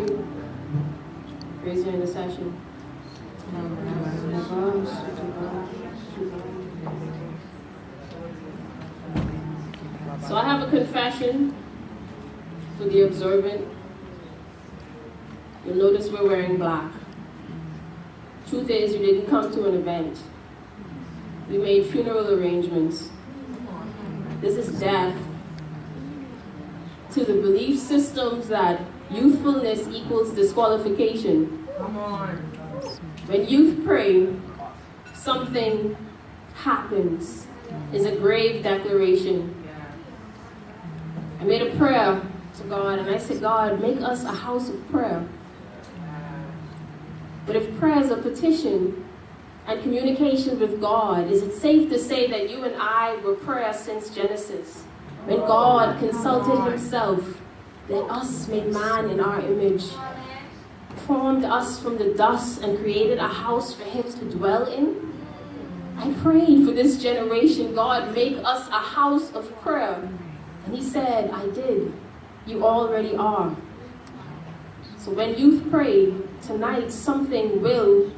you. Raise your intercession. So I have a confession for the observant. You'll notice we're wearing black. Truth is, you didn't come to an event. We made funeral arrangements. This is death to the belief systems that youthfulness equals disqualification. Come on. When youth pray, something happens. It's a grave declaration. I made a prayer to God and I said, God, make us a house of prayer. But if prayer is a petition and communication with God, is it safe to say that you and I were prayer since Genesis? When God consulted himself, let us make man in our image, formed us from the dust and created a house for him to dwell in? I prayed for this generation, God, make us a house of prayer. And he said, I did. You already are. So when youth pray, tonight something will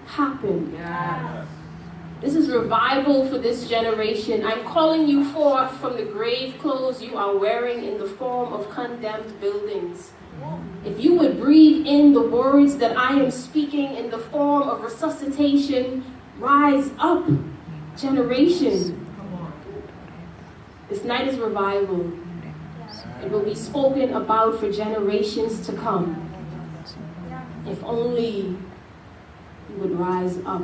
happen. Yes. This is revival for this generation. I'm calling you forth from the grave clothes you are wearing in the form of condemned buildings. If you would breathe in the words that I am speaking in the form of resuscitation, rise up, generation. This night is revival. It will be spoken about for generations to come. If only you would rise up,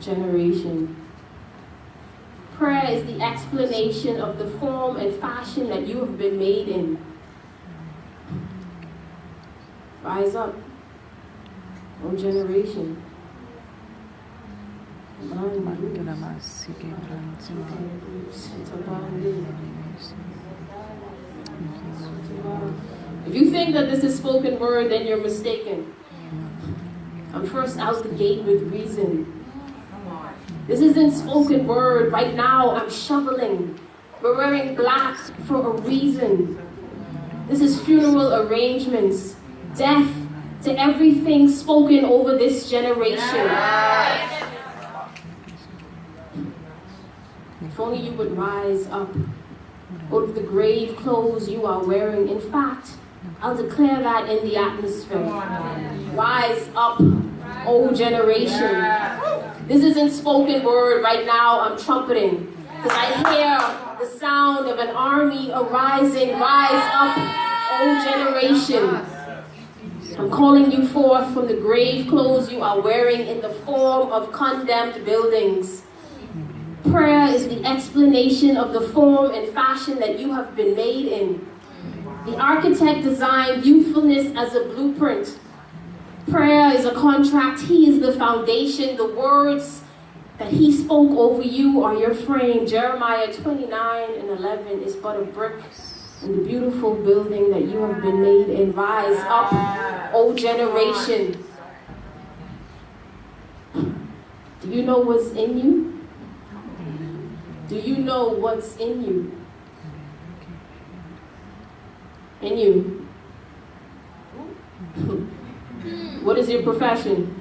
generation. Prayer is the explanation of the form and fashion that you have been made in. Rise up, O generation. If you think that this is spoken word, then you're mistaken. I'm first out the gate with reason. This isn't spoken word. Right now, I'm shoveling. We're wearing black for a reason. This is funeral arrangements. Death to everything spoken over this generation. If only you would rise up out of the grave clothes you are wearing. In fact, I'll declare that in the atmosphere. Rise up, O generation. This isn't spoken word. Right now, I'm trumpeting. Because I hear the sound of an army arising. Rise up, O generation. I'm calling you forth from the grave clothes you are wearing in the form of condemned buildings. Prayer is the explanation of the form and fashion that you have been made in. The architect designed youthfulness as a blueprint. Prayer is a contract. He is the foundation. The words that he spoke over you are your frame. Jeremiah 29:11 is but a brick in the beautiful building that you have been made in. Rise up, O generation. Do you know what's in you? Do you know what's in you? In you. What is your profession?